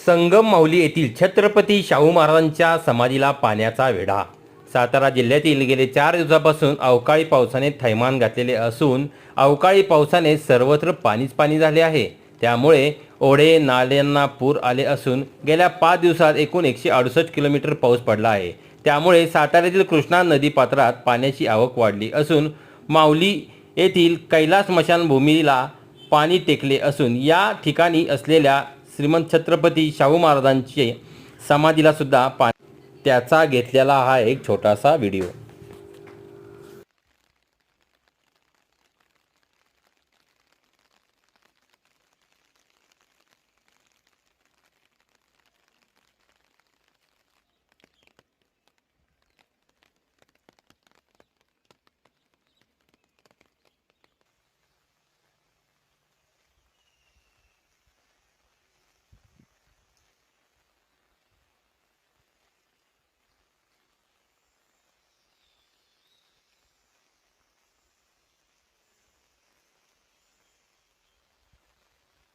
संगम माहुली येथील छत्रपती शाहू महाराजांच्या समाधीला पाण्याचा वेढा। सातारा जिल्ह्यातील गेले 4 दिवसापासून अवकाळी पावसाने थैमान घातलेले असून अवकाळी पावसाने सर्वत्र पाणीच पाणी झाले आहे। त्यामुळे ओढे नाल्यांना पूर आले असून गेल्या 5 दिवसात एकूण 168 किलोमीटर पाऊस पडला आहे। त्यामुळे साताऱ्यातील कृष्णा नदी पात्रात पाण्याची आवक वाढली असून माहुली येथील कैलास स्मशानभूमीला पाणी टेकले असून या ठिकाणी असलेल्या श्रीमंत छत्रपती शाहू महाराजांचे समाधीला सुद्धा पाणी त्याचा घेतलेला हा एक छोटासा व्हिडिओ।